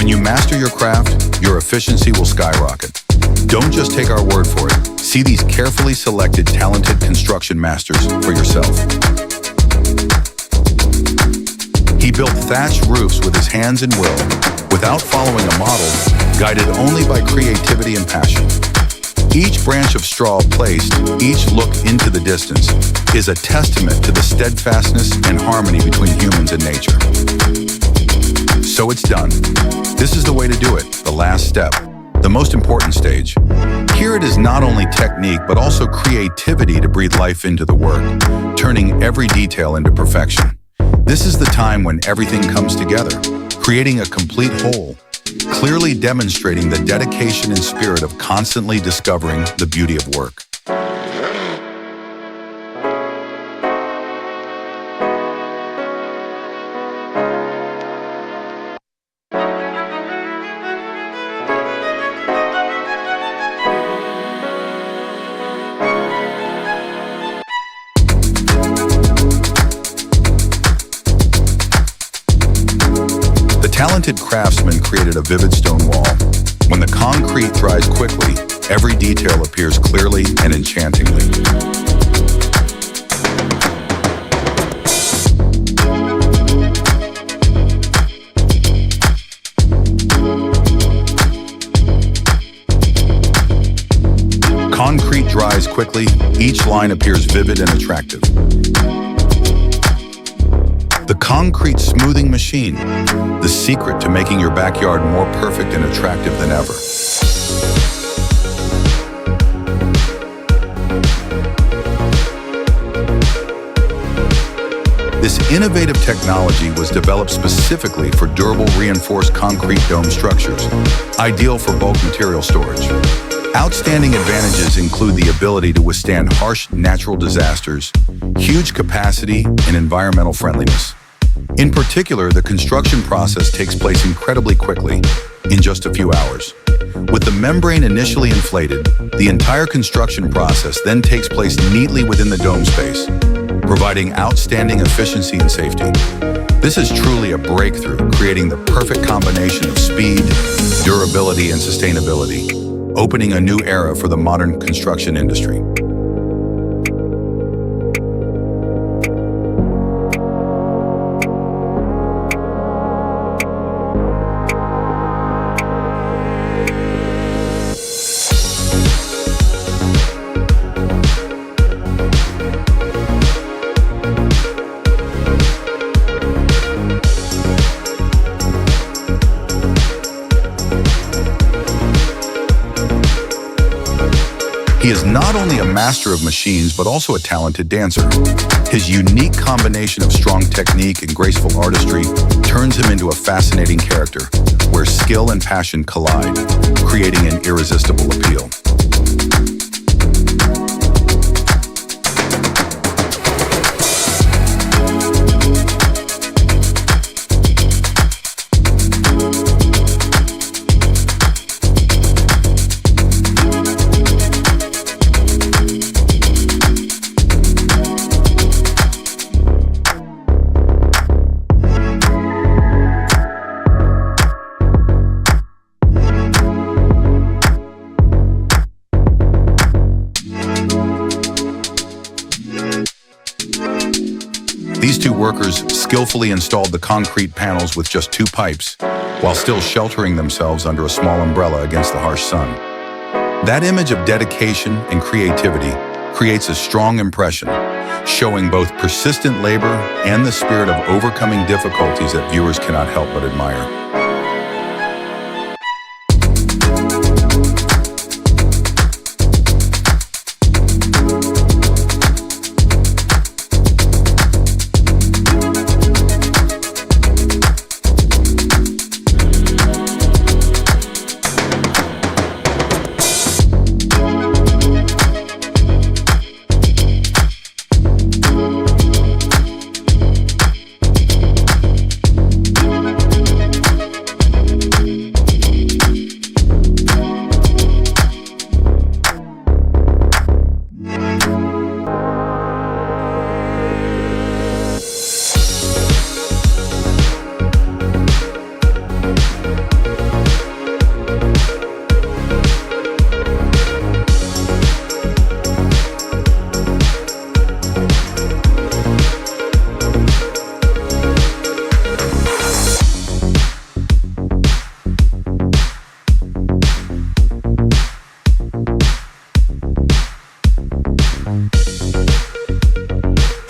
When you master your craft, your efficiency will skyrocket. Don't just take our word for it. See these carefully selected, talented construction masters for yourself. He built thatched roofs with his hands and will, without following a model, guided only by creativity and passion. Each branch of straw placed, each look into the distance, is a testament to the steadfastness and harmony between humans and nature. So it's done. This is the way to do it, the last step, the most important stage. Here it is not only technique, but also creativity to breathe life into the work, turning every detail into perfection. This is the time when everything comes together, creating a complete whole, clearly demonstrating the dedication and spirit of constantly discovering the beauty of work. Talented craftsmen created a vivid stone wall. When the concrete dries quickly, every detail appears clearly and enchantingly. Concrete dries quickly, each line appears vivid and attractive. The concrete smoothing machine, the secret to making your backyard more perfect and attractive than ever. This innovative technology was developed specifically for durable reinforced concrete dome structures, ideal for bulk material storage. Outstanding advantages include the ability to withstand harsh natural disasters, huge capacity, and environmental friendliness. In particular, the construction process takes place incredibly quickly, in just a few hours. With the membrane initially inflated, the entire construction process then takes place neatly within the dome space, providing outstanding efficiency and safety. This is truly a breakthrough, creating the perfect combination of speed, durability, and sustainability, opening a new era for the modern construction industry. He is not only a master of machines, but also a talented dancer. His unique combination of strong technique and graceful artistry turns him into a fascinating character, where skill and passion collide, creating an irresistible appeal. These two workers skillfully installed the concrete panels with just 2 pipes, while still sheltering themselves under a small umbrella against the harsh sun. That image of dedication and creativity creates a strong impression, showing both persistent labor and the spirit of overcoming difficulties that viewers cannot help but admire.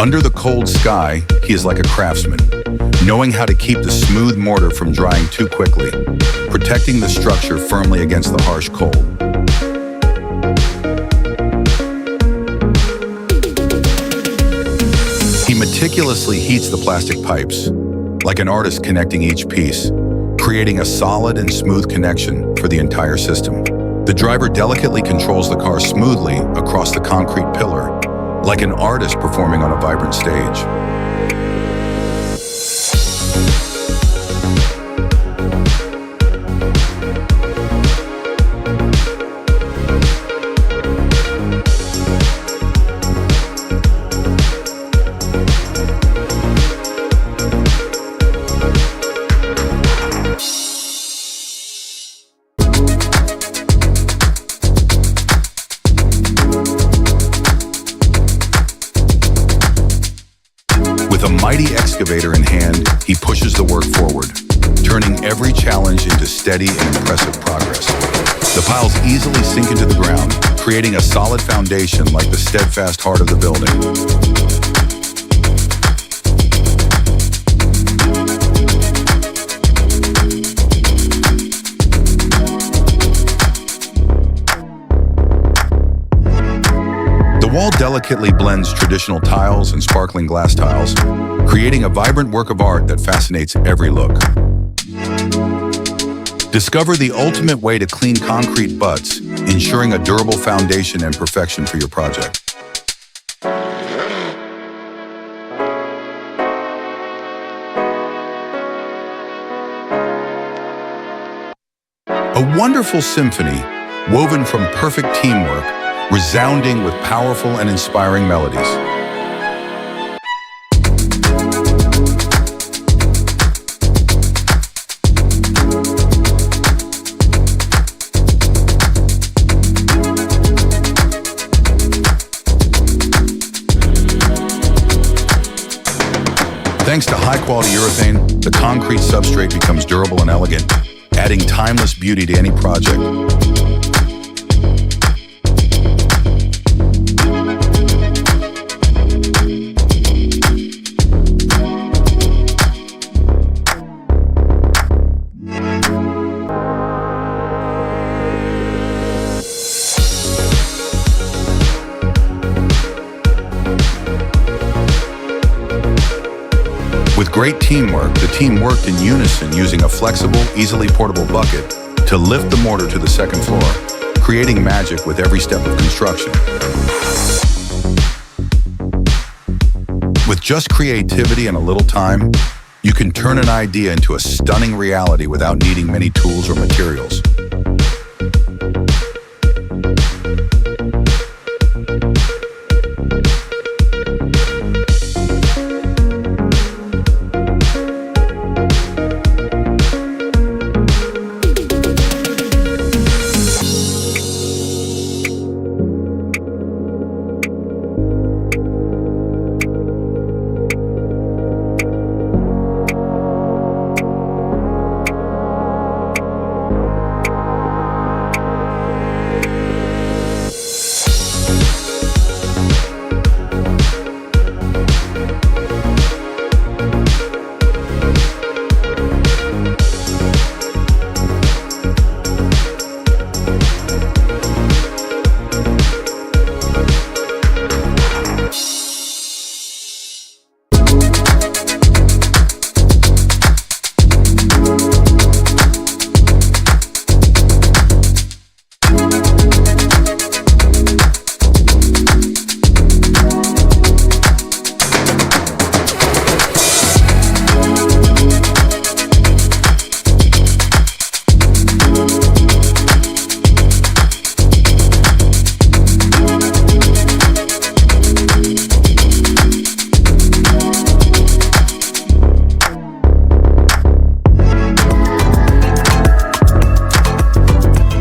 Under the cold sky, he is like a craftsman, knowing how to keep the smooth mortar from drying too quickly, protecting the structure firmly against the harsh cold. He meticulously heats the plastic pipes, like an artist connecting each piece, creating a solid and smooth connection for the entire system. The driver delicately controls the car smoothly across the concrete pillar, like an artist performing on a vibrant stage. With a mighty excavator in hand, he pushes the work forward, turning every challenge into steady and impressive progress. The piles easily sink into the ground, creating a solid foundation like the steadfast heart of the building. The wall delicately blends traditional tiles and sparkling glass tiles, creating a vibrant work of art that fascinates every look. Discover the ultimate way to clean concrete butts, ensuring a durable foundation and perfection for your project. A wonderful symphony, woven from perfect teamwork, resounding with powerful and inspiring melodies. Thanks to high-quality urethane, the concrete substrate becomes durable and elegant, adding timeless beauty to any project. With great teamwork, the team worked in unison using a flexible, easily portable bucket to lift the mortar to the second floor, creating magic with every step of construction. With just creativity and a little time, you can turn an idea into a stunning reality without needing many tools or materials.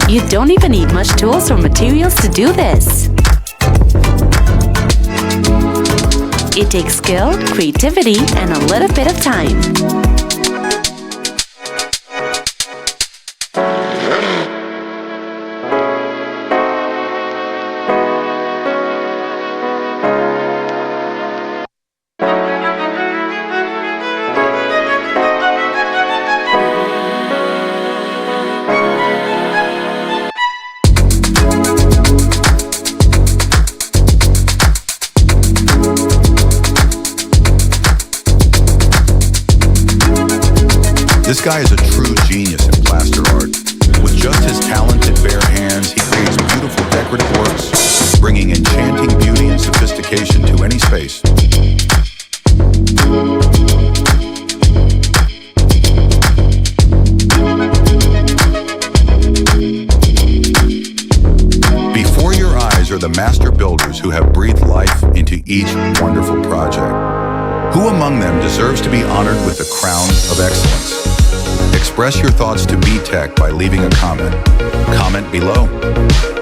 You don't even need much tools or materials to do this. It takes skill, creativity, and a little bit of time. This guy is a true genius in plaster art. With just his talented bare hands, he creates beautiful decorative works, bringing enchanting beauty and sophistication to any space. Before your eyes are the master builders who have breathed life into each wonderful project. Who among them deserves to be honored with the crown of excellence? Express your thoughts to BTech by leaving a comment. Comment below.